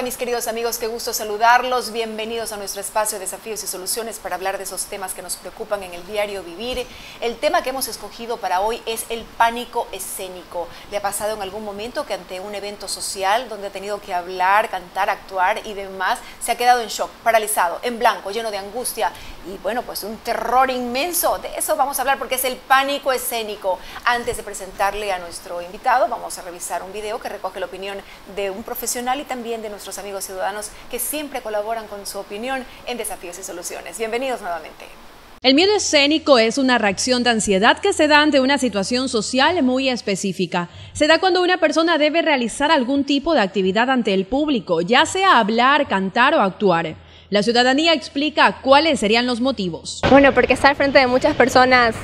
Hola mis queridos amigos, qué gusto saludarlos. Bienvenidos a nuestro espacio de Desafíos y Soluciones para hablar de esos temas que nos preocupan en el diario vivir. El tema que hemos escogido para hoy es el pánico escénico. ¿Le ha pasado en algún momento que ante un evento social donde ha tenido que hablar, cantar, actuar y demás, se ha quedado en shock, paralizado, en blanco, lleno de angustia y bueno, pues un terror inmenso? De eso vamos a hablar porque es el pánico escénico. Antes de presentarle a nuestro invitado, vamos a revisar un video que recoge la opinión de un profesional y también de nuestros amigos ciudadanos que siempre colaboran con su opinión en Desafíos y Soluciones. Bienvenidos nuevamente. El miedo escénico es una reacción de ansiedad que se da ante una situación social muy específica. Se da cuando una persona debe realizar algún tipo de actividad ante el público, ya sea hablar, cantar o actuar. La ciudadanía explica cuáles serían los motivos. Bueno, porque estar frente de muchas personas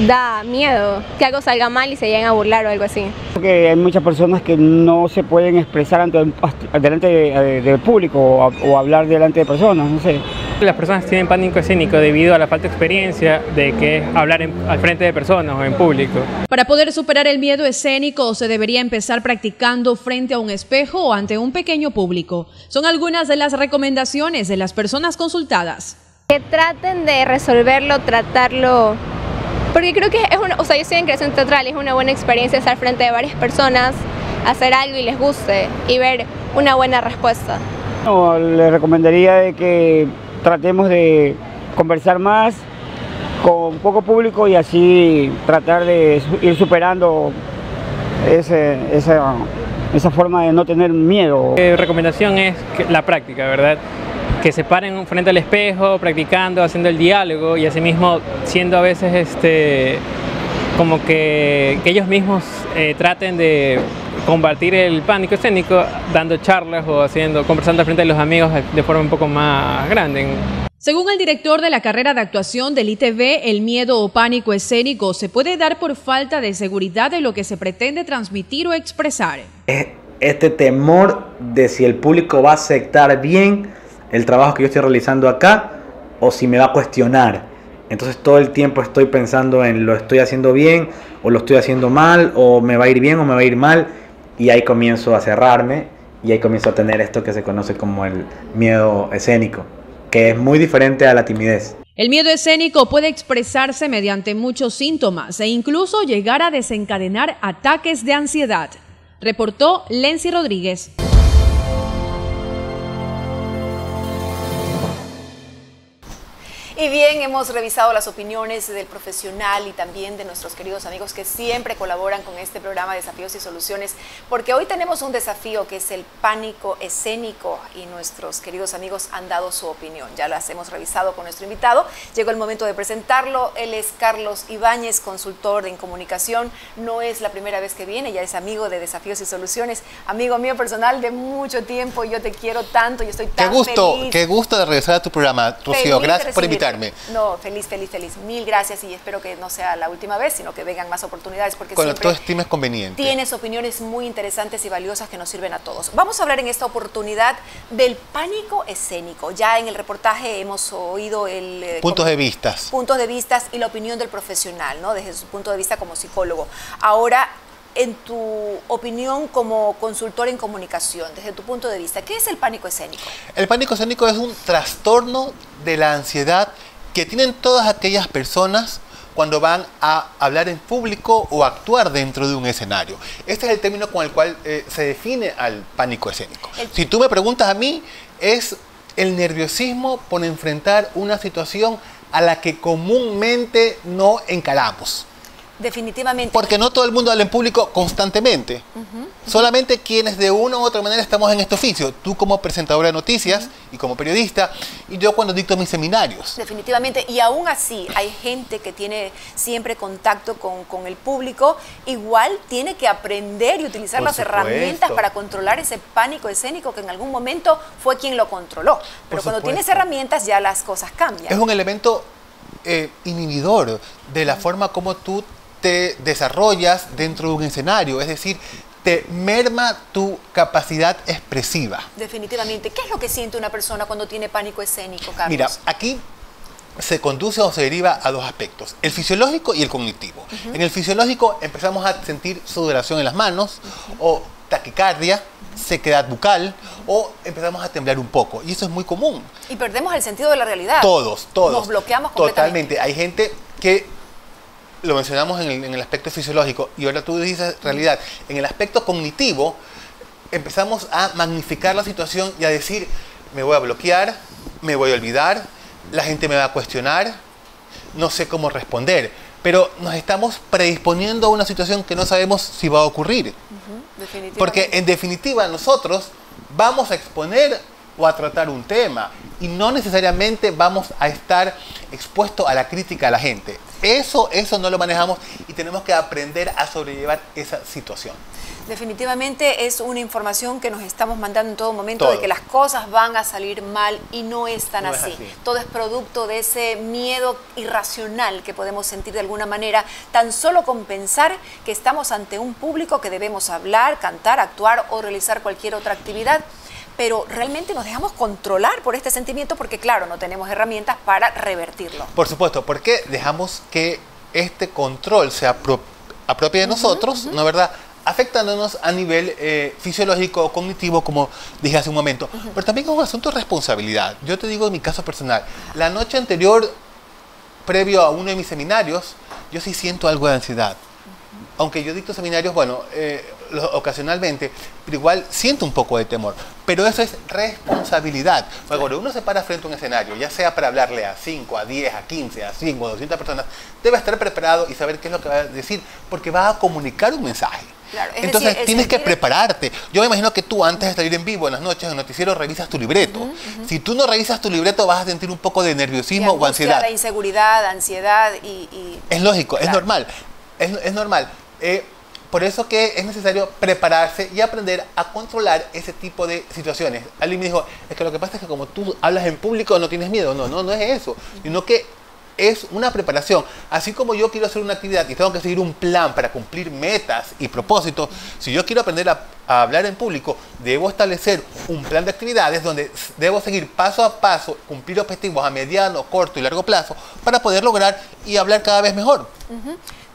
da miedo que algo salga mal y se lleguen a burlar o algo así. Porque hay muchas personas que no se pueden expresar delante del público o hablar delante de personas, no sé. Las personas tienen pánico escénico debido a la falta de experiencia de que es hablar al frente de personas o en público. Para poder superar el miedo escénico se debería empezar practicando frente a un espejo o ante un pequeño público. Son algunas de las recomendaciones de las personas consultadas. Que traten de resolverlo, tratarlo. Porque creo que es yo estoy en creación teatral, es una buena experiencia estar frente de varias personas, hacer algo y les guste y ver una buena respuesta. No, le recomendaría de que tratemos de conversar más con poco público y así tratar de ir superando esa forma de no tener miedo. Mi recomendación es la práctica, ¿verdad? Que se paren frente al espejo, practicando, haciendo el diálogo y asimismo siendo a veces como que ellos mismos traten de combatir el pánico escénico dando charlas o conversando frente a los amigos de forma un poco más grande. Según el director de la carrera de actuación del ITV, el miedo o pánico escénico se puede dar por falta de seguridad de lo que se pretende transmitir o expresar. Este temor de si el público va a aceptar bien el trabajo que yo estoy realizando acá o si me va a cuestionar. Entonces todo el tiempo estoy pensando en lo estoy haciendo bien o lo estoy haciendo mal o me va a ir bien o me va a ir mal y ahí comienzo a cerrarme y ahí comienzo a tener esto que se conoce como el miedo escénico, que es muy diferente a la timidez. El miedo escénico puede expresarse mediante muchos síntomas e incluso llegar a desencadenar ataques de ansiedad, reportó Lency Rodríguez. Y bien, hemos revisado las opiniones del profesional y también de nuestros queridos amigos que siempre colaboran con este programa de Desafíos y Soluciones, porque hoy tenemos un desafío que es el pánico escénico y nuestros queridos amigos han dado su opinión. Ya las hemos revisado con nuestro invitado. Llegó el momento de presentarlo. Él es Carlos Ibáñez, consultor en comunicación. No es la primera vez que viene, ya es amigo de Desafíos y Soluciones, amigo mío personal de mucho tiempo. Yo te quiero tanto y estoy tan feliz. Qué gusto de regresar a tu programa, Rocío. Gracias por invitarme. No, feliz. Mil gracias y espero que no sea la última vez, sino que vengan más oportunidades porque cuando siempre tú estimes conveniente. Tienes opiniones muy interesantes y valiosas que nos sirven a todos. Vamos a hablar en esta oportunidad del pánico escénico. Ya en el reportaje hemos oído puntos de vista y la opinión del profesional, ¿no? Desde su punto de vista como psicólogo. Ahora, en tu opinión como consultor en comunicación, desde tu punto de vista, ¿qué es el pánico escénico? El pánico escénico es un trastorno de la ansiedad que tienen todas aquellas personas cuando van a hablar en público o actuar dentro de un escenario. Este es el término con el cual se define al pánico escénico. Si tú me preguntas a mí, es el nerviosismo por enfrentar una situación a la que comúnmente no encaramos. Definitivamente. Porque no todo el mundo habla en público constantemente. Solamente quienes de una u otra manera estamos en este oficio. Tú como presentadora de noticias y como periodista, y yo cuando dicto mis seminarios. Definitivamente. Y aún así hay gente que tiene siempre contacto con el público. Igual tiene que aprender y utilizar las herramientas para controlar ese pánico escénico que en algún momento fue quien lo controló. Pero cuando tienes herramientas ya las cosas cambian. Es un elemento inhibidor de la forma como tú te desarrollas dentro de un escenario, es decir, te merma tu capacidad expresiva. Definitivamente. ¿Qué es lo que siente una persona cuando tiene pánico escénico, Carlos? Mira, aquí se conduce o se deriva a dos aspectos, el fisiológico y el cognitivo. En el fisiológico empezamos a sentir sudoración en las manos o taquicardia, sequedad bucal o empezamos a temblar un poco. Y eso es muy común. Y perdemos el sentido de la realidad. Todos. Nos bloqueamos completamente. Totalmente. Hay gente que, lo mencionamos en el aspecto fisiológico, y ahora tú dices realidad, en el aspecto cognitivo, empezamos a magnificar la situación y a decir, me voy a bloquear, me voy a olvidar, la gente me va a cuestionar, no sé cómo responder. Pero nos estamos predisponiendo a una situación que no sabemos si va a ocurrir. Porque en definitiva nosotros vamos a exponer o a tratar un tema y no necesariamente vamos a estar expuestos a la crítica de la gente. Eso no lo manejamos y tenemos que aprender a sobrellevar esa situación. Definitivamente es una información que nos estamos mandando en todo momento de que las cosas van a salir mal y no es tan así. Todo es producto de ese miedo irracional que podemos sentir de alguna manera, tan solo con pensar que estamos ante un público que debemos hablar, cantar, actuar o realizar cualquier otra actividad. Pero realmente nos dejamos controlar por este sentimiento porque, claro, no tenemos herramientas para revertirlo. Por supuesto, porque dejamos que este control se apropie de nosotros, ¿no es verdad?, afectándonos a nivel fisiológico o cognitivo, como dije hace un momento. Pero también es un asunto de responsabilidad. Yo te digo en mi caso personal, la noche anterior, previo a uno de mis seminarios, yo sí siento algo de ansiedad. Aunque yo dicto seminarios, bueno, ocasionalmente, pero igual siento un poco de temor. Pero eso es responsabilidad. Cuando uno se para frente a un escenario, ya sea para hablarle a 5, a 10, a 15, a 5, a 200 personas, debe estar preparado y saber qué es lo que va a decir, porque va a comunicar un mensaje. Claro, entonces tienes que prepararte. Yo me imagino que tú antes de salir en vivo en las noches, en el noticiero, revisas tu libreto. Si tú no revisas tu libreto, vas a sentir un poco de nerviosismo o ansiedad. De inseguridad, ansiedad Es lógico, claro. Es normal. Es normal. Por eso que es necesario prepararse y aprender a controlar ese tipo de situaciones. Alguien me dijo, es que lo que pasa es que como tú hablas en público no tienes miedo. No es eso, sino que es una preparación. Así como yo quiero hacer una actividad y tengo que seguir un plan para cumplir metas y propósitos, si yo quiero aprender a hablar en público, debo establecer un plan de actividades donde debo seguir paso a paso, cumplir objetivos a mediano, corto y largo plazo para poder lograr y hablar cada vez mejor.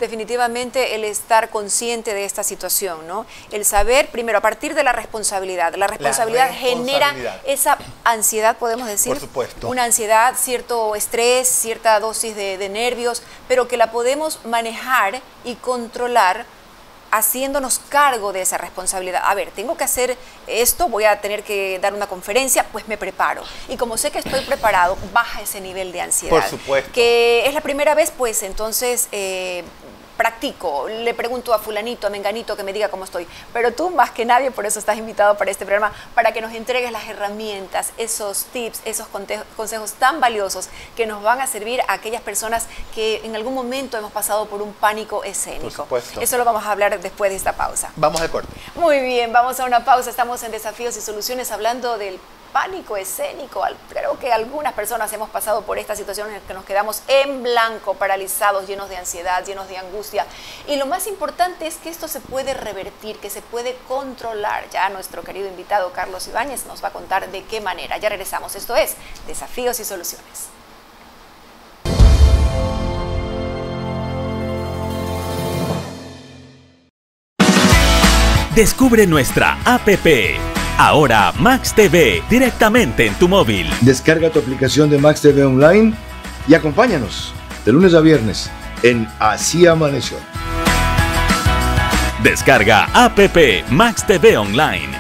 Definitivamente el estar consciente de esta situación, ¿no? El saber, primero, a partir de la responsabilidad. La responsabilidad genera esa ansiedad, podemos decir. Por supuesto. Una ansiedad, cierto estrés, cierta dosis de nervios, pero que la podemos manejar y controlar haciéndonos cargo de esa responsabilidad. A ver, tengo que hacer esto, voy a tener que dar una conferencia, pues me preparo. Y como sé que estoy preparado, baja ese nivel de ansiedad. Por supuesto. Que es la primera vez, pues entonces practico, le pregunto a fulanito, a menganito que me diga cómo estoy. Pero tú más que nadie, por eso estás invitado para este programa, para que nos entregues las herramientas, esos tips, esos consejos tan valiosos que nos van a servir a aquellas personas que en algún momento hemos pasado por un pánico escénico. Por supuesto. Eso lo vamos a hablar después de esta pausa. Vamos al corte. Muy bien, vamos a una pausa. Estamos en Desafíos y Soluciones hablando del pánico escénico. Creo que algunas personas hemos pasado por esta situación en la que nos quedamos en blanco, paralizados, llenos de ansiedad, llenos de angustia. Y lo más importante es que esto se puede revertir, que se puede controlar. Ya nuestro querido invitado Carlos Ibáñez nos va a contar de qué manera. Ya regresamos. Esto es Desafíos y Soluciones. Descubre nuestra APP. Ahora Max TV, directamente en tu móvil. Descarga tu aplicación de Max TV Online y acompáñanos de lunes a viernes en Así Amaneció. Descarga APP Max TV Online.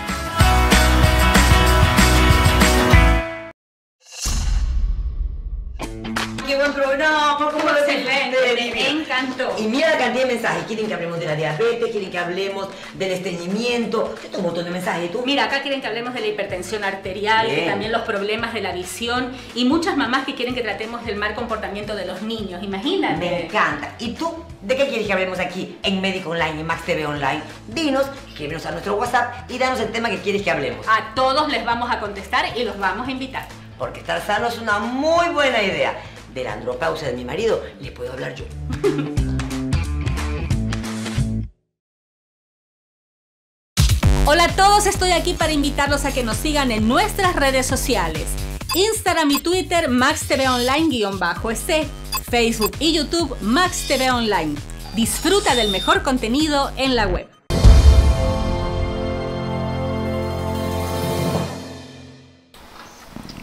¡Qué buen programa! ¿Cómo lo excelente? Me encantó. Y mira la cantidad de mensajes. Quieren que hablemos de la diabetes, quieren que hablemos del estreñimiento. Yo tengo un montón de mensajes. ¿Tú? Mira, acá quieren que hablemos de la hipertensión arterial, también los problemas de la visión y muchas mamás que quieren que tratemos del mal comportamiento de los niños. Imagínate. Me encanta. ¿Y tú? ¿De qué quieres que hablemos aquí en Médico Online y Max TV Online? Dinos, escríbenos a nuestro WhatsApp y danos el tema que quieres que hablemos. A todos les vamos a contestar y los vamos a invitar. Porque estar sano es una muy buena idea. De la andropausia de mi marido les puedo hablar yo. Hola a todos, estoy aquí para invitarlos a que nos sigan en nuestras redes sociales. Instagram y Twitter Max TV Online_C, Facebook y YouTube Max TV Online. Disfruta del mejor contenido en la web.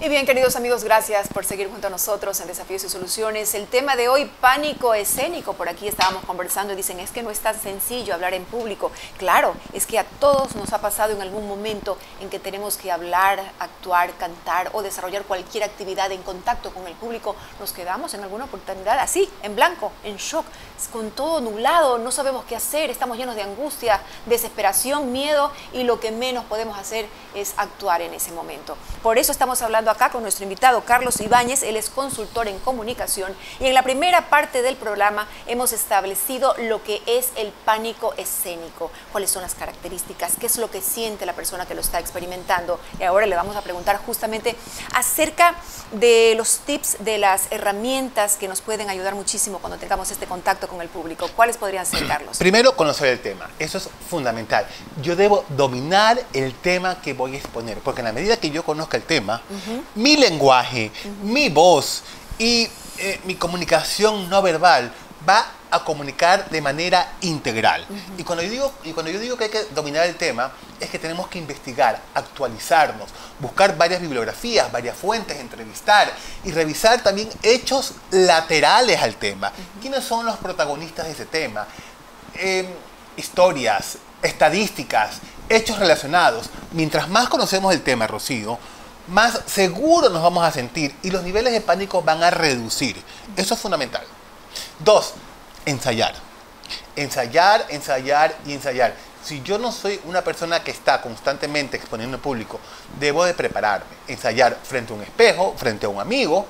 Y bien, queridos amigos, gracias por seguir junto a nosotros en Desafíos y Soluciones. El tema de hoy, pánico escénico. Por aquí estábamos conversando y dicen, es que no es tan sencillo hablar en público. Claro, es que a todos nos ha pasado en algún momento en que tenemos que hablar, actuar, cantar o desarrollar cualquier actividad en contacto con el público. Nos quedamos en alguna oportunidad así, en blanco, en shock, con todo nublado, no sabemos qué hacer, estamos llenos de angustia, desesperación, miedo y lo que menos podemos hacer es actuar en ese momento. Por eso estamos hablando acá con nuestro invitado Carlos Ibáñez. Él es consultor en comunicación y en la primera parte del programa hemos establecido lo que es el pánico escénico, cuáles son las características, qué es lo que siente la persona que lo está experimentando. Y ahora le vamos a preguntar justamente acerca de los tips, de las herramientas que nos pueden ayudar muchísimo cuando tengamos este contacto con el público. ¿Cuáles podrían ser, Carlos? Primero, conocer el tema. Eso es fundamental. Yo debo dominar el tema que voy a exponer, porque en la medida que yo conozca el tema, mi lenguaje, mi voz y mi comunicación no verbal va a comunicar de manera integral. Y cuando yo digo que hay que dominar el tema, es que tenemos que investigar, actualizarnos, buscar varias bibliografías, varias fuentes, entrevistar y revisar también hechos laterales al tema. ¿Quiénes son los protagonistas de ese tema? Historias, estadísticas, hechos relacionados. Mientras más conocemos el tema, Rocío, más seguros nos vamos a sentir y los niveles de pánico van a reducir. Eso es fundamental. 2, ensayar. Ensayar, ensayar y ensayar. Si yo no soy una persona que está constantemente exponiendo en público, debo de prepararme. Ensayar frente a un espejo, frente a un amigo,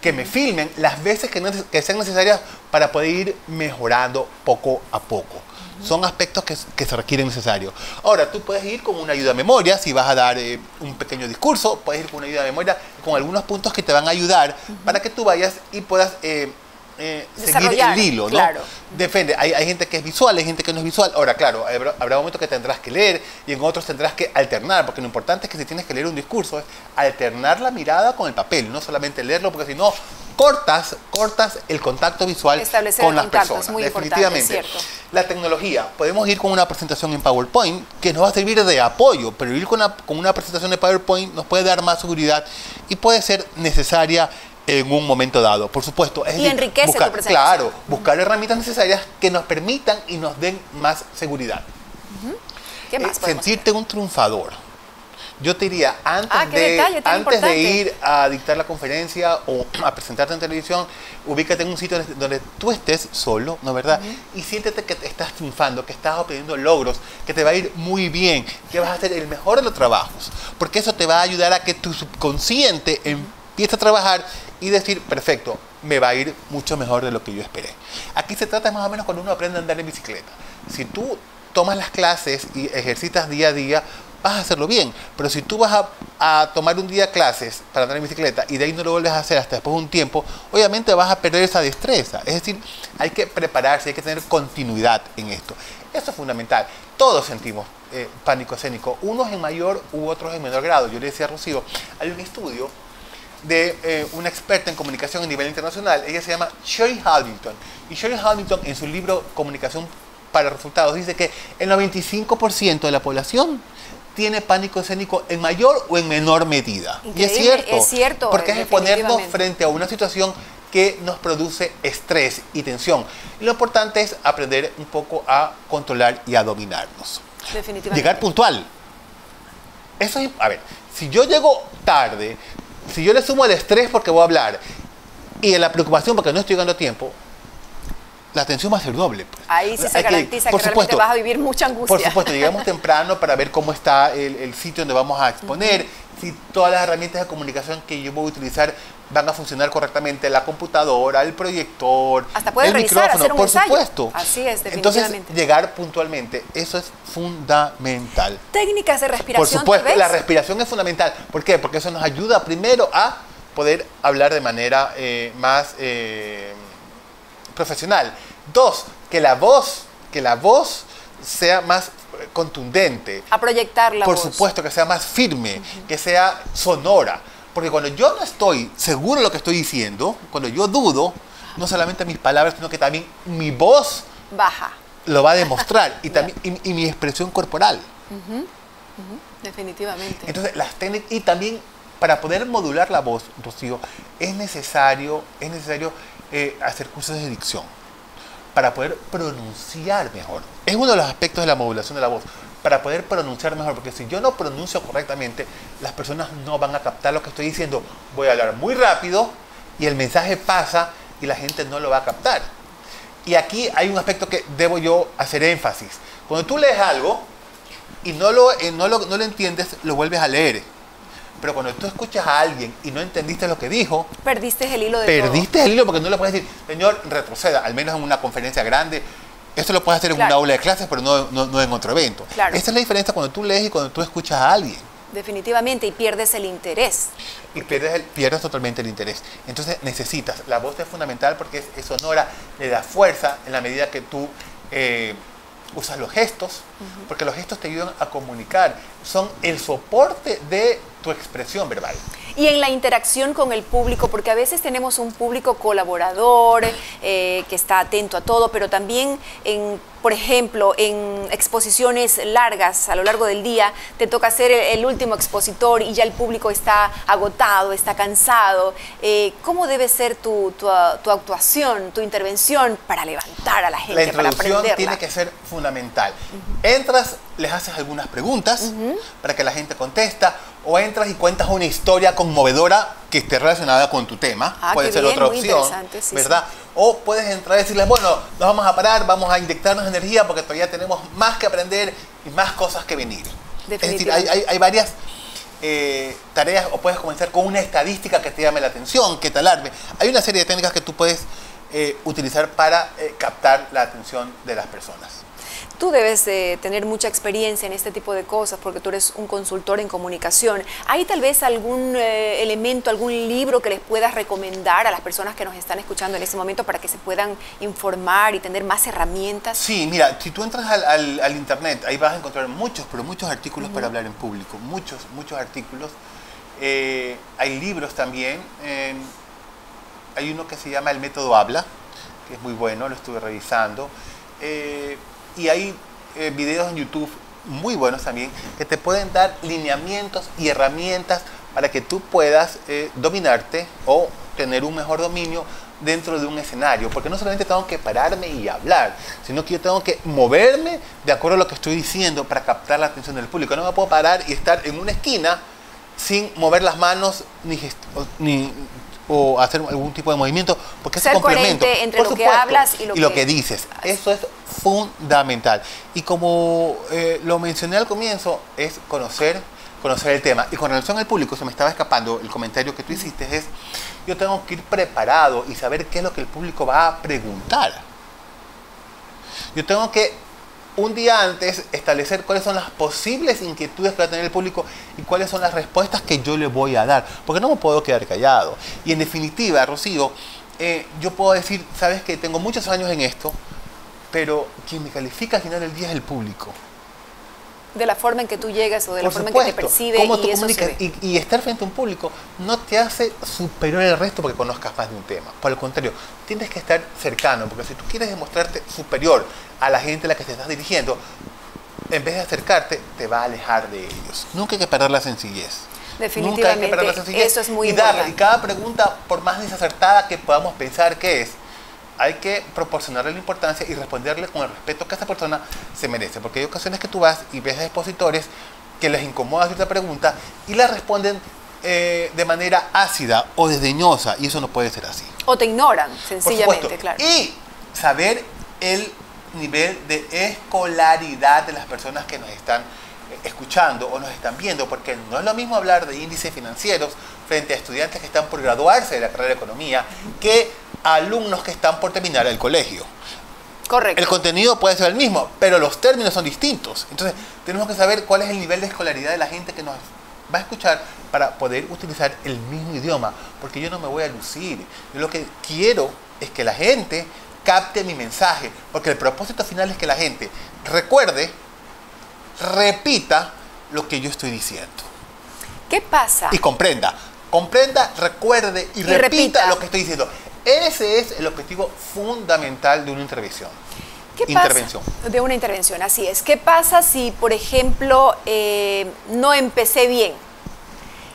que me filmen las veces que sean necesarias para poder ir mejorando poco a poco. Son aspectos que se requieren necesarios. Ahora, tú puedes ir con una ayuda de memoria, si vas a dar un pequeño discurso, puedes ir con una ayuda de memoria con algunos puntos que te van a ayudar para que tú vayas y puedas seguir el hilo, ¿no? Claro. Depende, hay gente que es visual, hay gente que no es visual. Ahora, claro, habrá momentos que tendrás que leer y en otros tendrás que alternar, porque lo importante es que si tienes que leer un discurso es alternar la mirada con el papel, no solamente leerlo, porque si no, cortas el contacto visual con las personas. Muy definitivamente. Importante, la tecnología, podemos ir con una presentación en PowerPoint que nos va a servir de apoyo, pero ir con una presentación de PowerPoint nos puede dar más seguridad y puede ser necesaria en un momento dado, por supuesto. Y enriquece tu presentación. Claro, buscar herramientas necesarias que nos permitan y nos den más seguridad. ¿Qué más sentirte un triunfador. Yo te diría, antes de ir a dictar la conferencia o a presentarte en televisión, ubícate en un sitio donde tú estés solo, ¿no es verdad? Y siéntete que estás triunfando, que estás obteniendo logros, que te va a ir muy bien, que vas a hacer el mejor de los trabajos, porque eso te va a ayudar a que tu subconsciente empiece a trabajar y decir, perfecto, me va a ir mucho mejor de lo que yo esperé. Aquí se trata más o menos cuando uno aprende a andar en bicicleta. Si tú tomas las clases y ejercitas día a día, vas a hacerlo bien. Pero si tú vas a tomar un día clases para andar en bicicleta y de ahí no lo vuelves a hacer hasta después de un tiempo, obviamente vas a perder esa destreza. Es decir, hay que prepararse, hay que tener continuidad en esto. Eso es fundamental. Todos sentimos pánico escénico, unos en mayor u otros en menor grado. Yo le decía a Rocío, hay un estudio de una experta en comunicación a nivel internacional. Ella se llama Sherry Hamilton. Y Sherry Hamilton, en su libro Comunicación para Resultados, dice que el 95% de la población tiene pánico escénico en mayor o en menor medida. Increíble, Y es cierto, porque es exponernos frente a una situación que nos produce estrés y tensión. Y lo importante es aprender un poco a controlar y a dominarnos. Definitivamente. Llegar puntual. Eso es, a ver, si yo llego tarde, si yo le sumo el estrés porque voy a hablar y la preocupación porque no estoy llegando a tiempo, la atención va a ser doble. Pues. Ahí sí se garantiza que realmente vas a vivir mucha angustia. Por supuesto, llegamos temprano para ver cómo está el sitio donde vamos a exponer, si todas las herramientas de comunicación que yo voy a utilizar van a funcionar correctamente, la computadora, el proyector, hasta puedes revisar, micrófono, hacer un ensayo. Supuesto. Así es, definitivamente. Entonces, llegar puntualmente, eso es fundamental. Técnicas de respiración. Por supuesto, la respiración es fundamental. ¿Por qué? Porque eso nos ayuda primero a poder hablar de manera más profesional. 2, que la voz sea más contundente. A proyectar la voz. Por supuesto, que sea más firme, que sea sonora. Porque cuando yo no estoy seguro de lo que estoy diciendo, cuando yo dudo, no solamente mis palabras, sino que también mi voz baja. Lo va a demostrar. Y también y mi expresión corporal. Definitivamente. Entonces, las técnicas y también para poder modular la voz, Rocío, es necesario hacer cursos de dicción para poder pronunciar mejor. Es uno de los aspectos de la modulación de la voz, para poder pronunciar mejor, porque si yo no pronuncio correctamente, las personas no van a captar lo que estoy diciendo. Voy a hablar muy rápido y el mensaje pasa y la gente no lo va a captar. Y aquí hay un aspecto que debo yo hacer énfasis. Cuando tú lees algo y no lo entiendes, lo vuelves a leer. Pero cuando tú escuchas a alguien y no entendiste lo que dijo, perdiste el hilo de Perdiste el hilo, porque no le puedes decir, señor, retroceda, al menos en una conferencia grande. Esto lo puedes hacer en una aula de clases, pero no en otro evento. Claro. Esa es la diferencia cuando tú lees y cuando tú escuchas a alguien. Definitivamente, y pierdes el interés. Y pierdes totalmente el interés. Entonces necesitas, la voz es fundamental porque es sonora, le da fuerza en la medida que tú usas los gestos, porque los gestos te ayudan a comunicar, son el soporte de tu expresión verbal. Y en la interacción con el público, porque a veces tenemos un público colaborador que está atento a todo, pero también, por ejemplo, en exposiciones largas a lo largo del día, te toca ser el último expositor y ya el público está agotado, está cansado. ¿Cómo debe ser tu actuación, tu intervención para levantar a la gente, para aprenderla? La introducción tiene que ser fundamental. Entras, les haces algunas preguntas para que la gente contesta, o entras y cuentas una historia conmovedora que esté relacionada con tu tema. Puede ser otra opción, sí, ¿verdad? Sí. O puedes entrar y decirles, bueno, nos vamos a parar, vamos a inyectarnos energía porque todavía tenemos más que aprender y más cosas que venir. Es decir, hay varias tareas, o puedes comenzar con una estadística que te llame la atención, que te alarme. Hay una serie de técnicas que tú puedes utilizar para captar la atención de las personas. Tú debes tener mucha experiencia en este tipo de cosas porque tú eres un consultor en comunicación. ¿Hay tal vez algún elemento, algún libro que les puedas recomendar a las personas que nos están escuchando en este momento para que se puedan informar y tener más herramientas? Sí, mira, si tú entras al internet, ahí vas a encontrar muchos artículos para hablar en público, muchos artículos. Hay libros también. Hay uno que se llama El Método Habla, que es muy bueno, lo estuve revisando. Y hay videos en YouTube muy buenos también que te pueden dar lineamientos y herramientas para que tú puedas dominarte o tener un mejor dominio dentro de un escenario. Porque no solamente tengo que pararme y hablar, sino que yo tengo que moverme de acuerdo a lo que estoy diciendo para captar la atención del público. No me puedo parar y estar en una esquina sin mover las manos o hacer algún tipo de movimiento, porque ser es complemento coherente entre lo que hablas y lo que dices. Eso es fundamental. Y como lo mencioné al comienzo, es conocer el tema. Y con relación al público, se me estaba escapando el comentario que tú hiciste, es yo tengo que ir preparado y saber qué es lo que el público va a preguntar. Yo tengo que un día antes establecer cuáles son las posibles inquietudes que va a tener el público y cuáles son las respuestas que yo le voy a dar, porque no me puedo quedar callado. Y en definitiva, Rocío, yo puedo decir, sabes que tengo muchos años en esto, pero quien me califica al final del día es el público. De la forma en que tú llegas o de la forma en que te percibe, cómo tú y eso comunicas, se ve. y estar frente a un público no te hace superior al resto porque conozcas más de un tema. Por el contrario, tienes que estar cercano, porque si tú quieres demostrarte superior a la gente a la que te estás dirigiendo, en vez de acercarte, te va a alejar de ellos. Nunca hay que perder la sencillez. Definitivamente, nunca hay que perder la sencillez, eso es muy importante. importante. Y cada pregunta, por más desacertada que podamos pensar que es, hay que proporcionarle la importancia y responderle con el respeto que esa persona se merece. Porque hay ocasiones que tú vas y ves a expositores que les incomoda cierta pregunta y la responden de manera ácida o desdeñosa, y eso no puede ser así. O te ignoran, sencillamente, claro. Y saber el nivel de escolaridad de las personas que nos están escuchando o nos están viendo, porque no es lo mismo hablar de índices financieros frente a estudiantes que están por graduarse de la carrera de economía que a alumnos que están por terminar el colegio. Correcto. El contenido puede ser el mismo, pero los términos son distintos. Entonces, tenemos que saber cuál es el nivel de escolaridad de la gente que nos va a escuchar para poder utilizar el mismo idioma, porque yo no me voy a lucir. Yo lo que quiero es que la gente capte mi mensaje, porque el propósito final es que la gente recuerde, repita lo que yo estoy diciendo. ¿Qué pasa? Y comprenda, recuerde y repita lo que estoy diciendo. Ese es el objetivo fundamental de una intervención. ¿Qué pasa? De una intervención, así es. ¿Qué pasa si, por ejemplo, no empecé bien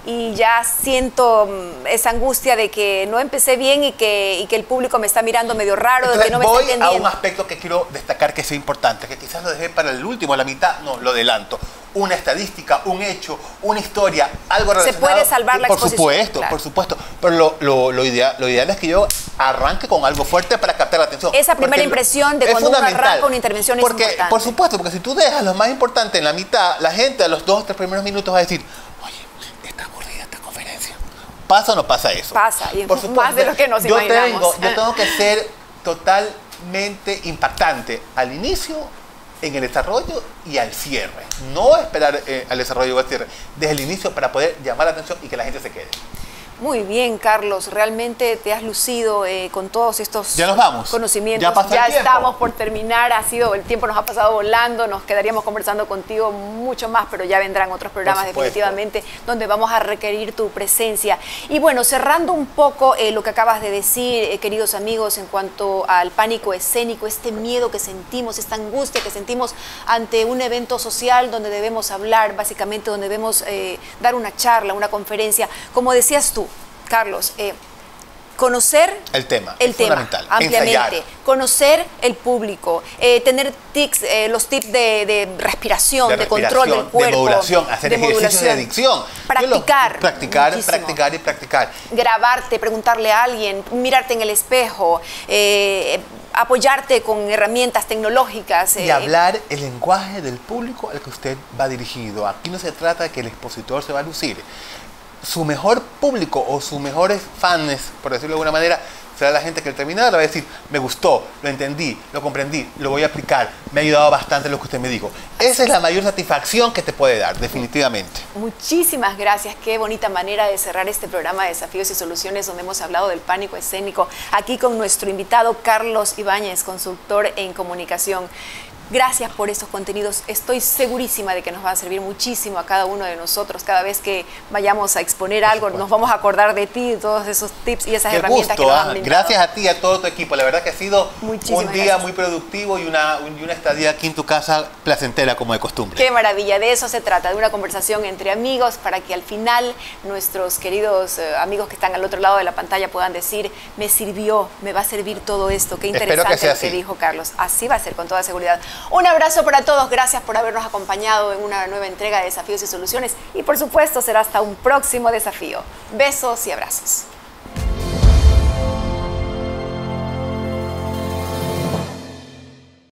y ya siento esa angustia de que no empecé bien y que el público me está mirando medio raro, de que no me está entendiendo. Voy a un aspecto que quiero destacar que es importante, que quizás lo dejé para el último, la mitad, no, lo adelanto. Una estadística, un hecho, una historia, algo relacionado. Se puede salvar la exposición. Por supuesto, claro. Por supuesto. Pero lo ideal es que yo arranque con algo fuerte para captar la atención. Esa primera impresión de cuando uno arranca una intervención es importante. Por supuesto, porque si tú dejas lo más importante en la mitad, la gente a los 2 o 3 primeros minutos va a decir, oye, está aburrida esta conferencia. ¿Pasa o no pasa eso? Pasa, y por supuesto, más de lo que nos imaginamos. Yo tengo que ser totalmente impactante al inicio, en el desarrollo y al cierre. No esperar al desarrollo o al cierre desde el inicio para poder llamar la atención y que la gente se quede. Muy bien, Carlos, realmente te has lucido con todos estos conocimientos. Ya estamos por terminar, el tiempo nos ha pasado volando, nos quedaríamos conversando contigo mucho más, pero ya vendrán otros programas definitivamente donde vamos a requerir tu presencia. Y bueno, cerrando un poco lo que acabas de decir, queridos amigos, en cuanto al pánico escénico, este miedo que sentimos, esta angustia que sentimos ante un evento social donde debemos hablar, básicamente donde debemos dar una charla, una conferencia, como decías tú, Carlos, conocer el tema ampliamente, ensayar. Conocer el público, tener tics, los tips de respiración, de control del cuerpo, de modulación, hacer ejercicios de dicción, practicar, grabarte, preguntarle a alguien, mirarte en el espejo, apoyarte con herramientas tecnológicas. Y hablar el lenguaje del público al que usted va dirigido. Aquí no se trata de que el expositor se va a lucir. Su mejor público o sus mejores fans, por decirlo de alguna manera, será la gente que al terminar va a decir, me gustó, lo entendí, lo comprendí, lo voy a aplicar, me ha ayudado bastante lo que usted me dijo. Esa es la mayor satisfacción que te puede dar, definitivamente. Muchísimas gracias, qué bonita manera de cerrar este programa de Desafíos y Soluciones, donde hemos hablado del pánico escénico, aquí con nuestro invitado Carlos Ibáñez, consultor en comunicación. Gracias por estos contenidos. Estoy segurísima de que nos va a servir muchísimo a cada uno de nosotros. Cada vez que vayamos a exponer algo, nos vamos a acordar de ti, de todos esos tips y esas herramientas que nos han brindado. Gracias a ti y a todo tu equipo. La verdad que ha sido un día muy productivo y una estadía aquí en tu casa placentera como de costumbre. Qué maravilla. De eso se trata, de una conversación entre amigos para que al final nuestros queridos amigos que están al otro lado de la pantalla puedan decir, me sirvió, me va a servir todo esto. Qué interesante lo que dijo Carlos. Así va a ser con toda seguridad. Un abrazo para todos, gracias por habernos acompañado en una nueva entrega de Desafíos y Soluciones y por supuesto será hasta un próximo desafío. Besos y abrazos.